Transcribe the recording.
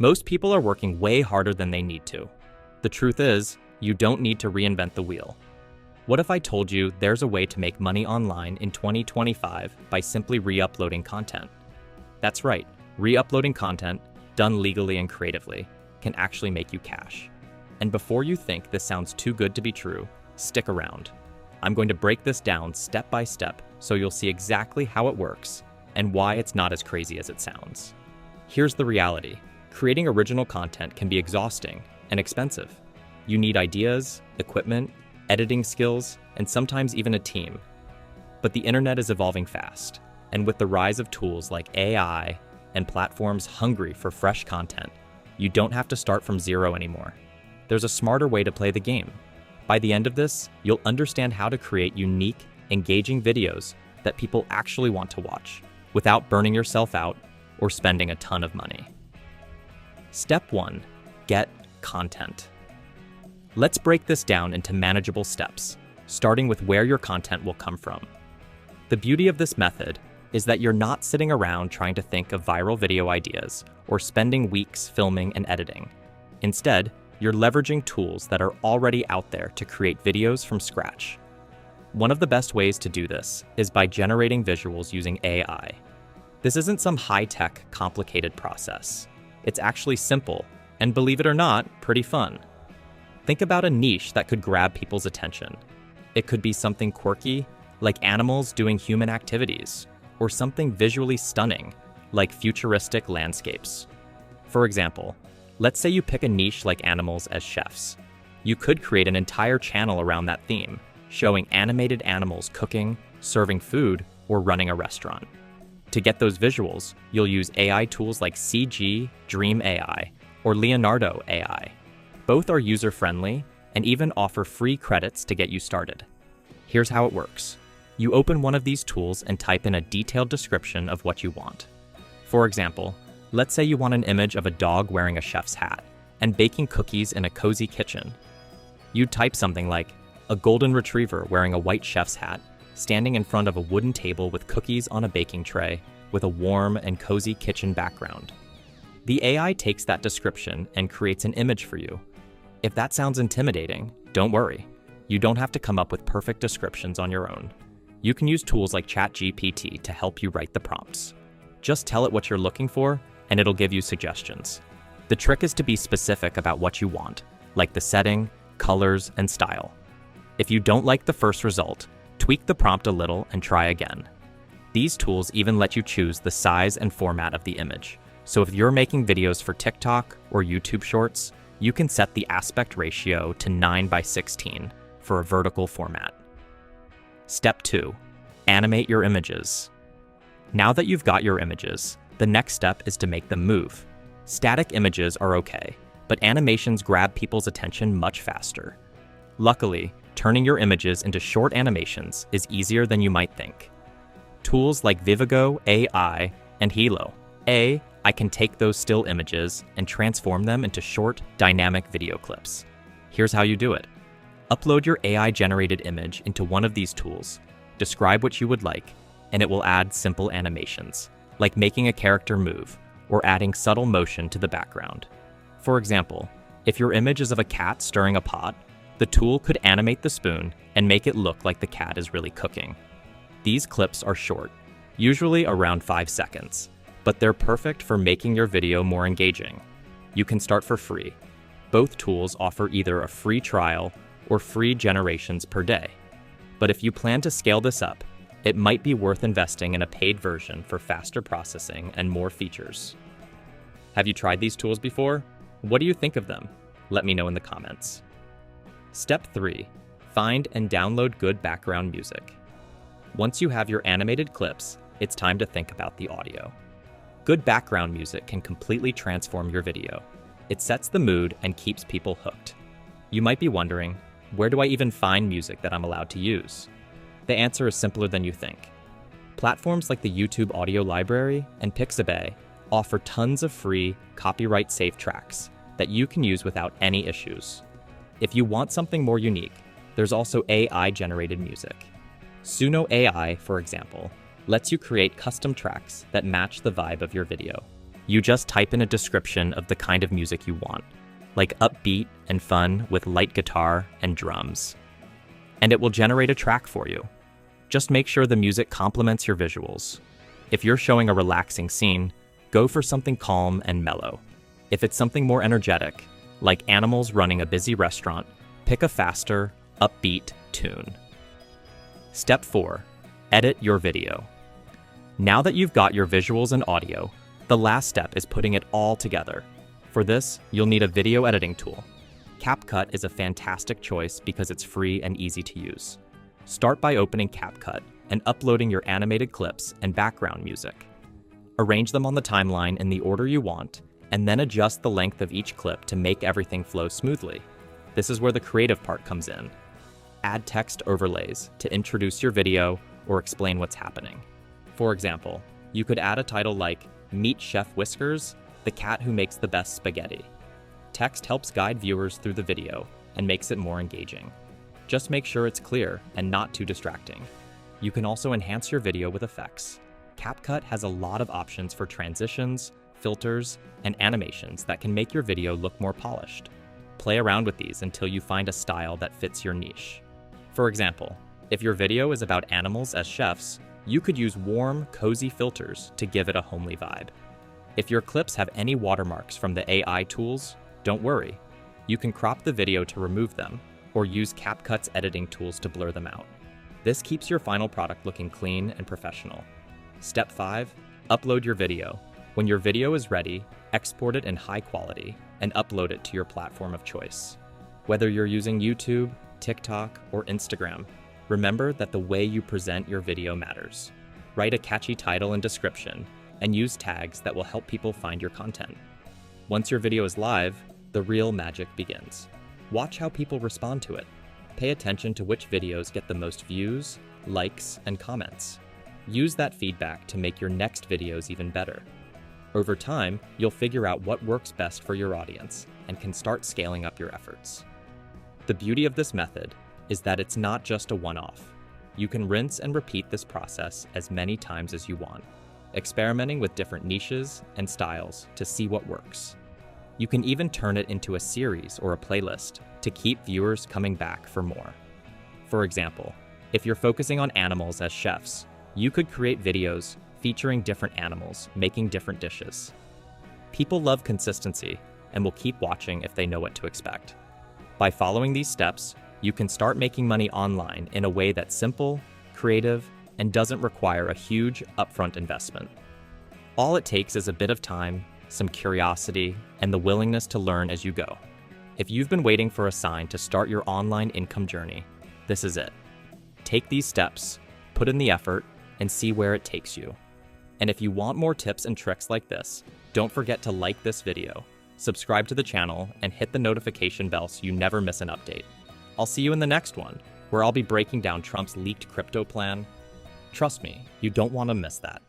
Most people are working way harder than they need to. The truth is, you don't need to reinvent the wheel. What if I told you there's a way to make money online in 2025 by simply re-uploading content? That's right, re-uploading content, done legally and creatively, can actually make you cash. And before you think this sounds too good to be true, stick around. I'm going to break this down step by step so you'll see exactly how it works and why it's not as crazy as it sounds. Here's the reality. Creating original content can be exhausting and expensive. You need ideas, equipment, editing skills, and sometimes even a team. But the internet is evolving fast, and with the rise of tools like AI and platforms hungry for fresh content, you don't have to start from zero anymore. There's a smarter way to play the game. By the end of this, you'll understand how to create unique, engaging videos that people actually want to watch without burning yourself out or spending a ton of money. Step 1. Get content. Let's break this down into manageable steps, starting with where your content will come from. The beauty of this method is that you're not sitting around trying to think of viral video ideas or spending weeks filming and editing. Instead, you're leveraging tools that are already out there to create videos from scratch. One of the best ways to do this is by generating visuals using AI. This isn't some high-tech, complicated process. It's actually simple, and believe it or not, pretty fun. Think about a niche that could grab people's attention. It could be something quirky, like animals doing human activities, or something visually stunning, like futuristic landscapes. For example, let's say you pick a niche like animals as chefs. You could create an entire channel around that theme, showing animated animals cooking, serving food, or running a restaurant. To get those visuals, you'll use AI tools like CG, Dream AI, or Leonardo AI. Both are user-friendly and even offer free credits to get you started. Here's how it works. You open one of these tools and type in a detailed description of what you want. For example, let's say you want an image of a dog wearing a chef's hat and baking cookies in a cozy kitchen. You'd type something like, a golden retriever wearing a white chef's hat, standing in front of a wooden table with cookies on a baking tray with a warm and cozy kitchen background. The AI takes that description and creates an image for you. If that sounds intimidating, don't worry. You don't have to come up with perfect descriptions on your own. You can use tools like ChatGPT to help you write the prompts. Just tell it what you're looking for, and it'll give you suggestions. The trick is to be specific about what you want, like the setting, colors, and style. If you don't like the first result, tweak the prompt a little and try again. These tools even let you choose the size and format of the image. So if you're making videos for TikTok or YouTube Shorts, you can set the aspect ratio to 9:16 for a vertical format. Step 2. Animate your images. Now that you've got your images, the next step is to make them move. Static images are okay, but animations grab people's attention much faster. Luckily, turning your images into short animations is easier than you might think. Tools like Vivigo AI and Hailuo I can take those still images and transform them into short, dynamic video clips. Here's how you do it. Upload your AI-generated image into one of these tools, describe what you would like, and it will add simple animations, like making a character move or adding subtle motion to the background. For example, if your image is of a cat stirring a pot, the tool could animate the spoon and make it look like the cat is really cooking. These clips are short, usually around 5 seconds, but they're perfect for making your video more engaging. You can start for free. Both tools offer either a free trial or free generations per day. But if you plan to scale this up, it might be worth investing in a paid version for faster processing and more features. Have you tried these tools before? What do you think of them? Let me know in the comments. Step 3. Find and download good background music. Once you have your animated clips, it's time to think about the audio. Good background music can completely transform your video. It sets the mood and keeps people hooked. You might be wondering, where do I even find music that I'm allowed to use? The answer is simpler than you think. Platforms like the YouTube Audio Library and Pixabay offer tons of free, copyright-safe tracks that you can use without any issues. If you want something more unique, there's also AI-generated music. Suno AI, for example, lets you create custom tracks that match the vibe of your video. You just type in a description of the kind of music you want, like upbeat and fun with light guitar and drums. And it will generate a track for you. Just make sure the music complements your visuals. If you're showing a relaxing scene, go for something calm and mellow. If it's something more energetic, like animals running a busy restaurant, pick a faster, upbeat tune. Step 4. Edit your video. Now that you've got your visuals and audio, the last step is putting it all together. For this, you'll need a video editing tool. CapCut is a fantastic choice because it's free and easy to use. Start by opening CapCut and uploading your animated clips and background music. Arrange them on the timeline in the order you want, and then adjust the length of each clip to make everything flow smoothly. This is where the creative part comes in. Add text overlays to introduce your video or explain what's happening. For example, you could add a title like, "Meet Chef Whiskers, the cat who makes the best spaghetti." Text helps guide viewers through the video and makes it more engaging. Just make sure it's clear and not too distracting. You can also enhance your video with effects. CapCut has a lot of options for transitions, filters, and animations that can make your video look more polished. Play around with these until you find a style that fits your niche. For example, if your video is about animals as chefs, you could use warm, cozy filters to give it a homely vibe. If your clips have any watermarks from the AI tools, don't worry. You can crop the video to remove them, or use CapCut's editing tools to blur them out. This keeps your final product looking clean and professional. Step 5. Upload your video. When your video is ready, export it in high quality and upload it to your platform of choice. Whether you're using YouTube, TikTok, or Instagram, remember that the way you present your video matters. Write a catchy title and description, and use tags that will help people find your content. Once your video is live, the real magic begins. Watch how people respond to it. Pay attention to which videos get the most views, likes, and comments. Use that feedback to make your next videos even better. Over time, you'll figure out what works best for your audience and can start scaling up your efforts. The beauty of this method is that it's not just a one-off. You can rinse and repeat this process as many times as you want, experimenting with different niches and styles to see what works. You can even turn it into a series or a playlist to keep viewers coming back for more. For example, if you're focusing on animals as chefs, you could create videos featuring different animals making different dishes. People love consistency and will keep watching if they know what to expect. By following these steps, you can start making money online in a way that's simple, creative, and doesn't require a huge upfront investment. All it takes is a bit of time, some curiosity, and the willingness to learn as you go. If you've been waiting for a sign to start your online income journey, this is it. Take these steps, put in the effort, and see where it takes you. And if you want more tips and tricks like this, don't forget to like this video, subscribe to the channel, and hit the notification bell so you never miss an update. I'll see you in the next one, where I'll be breaking down Trump's leaked crypto plan. Trust me, you don't want to miss that.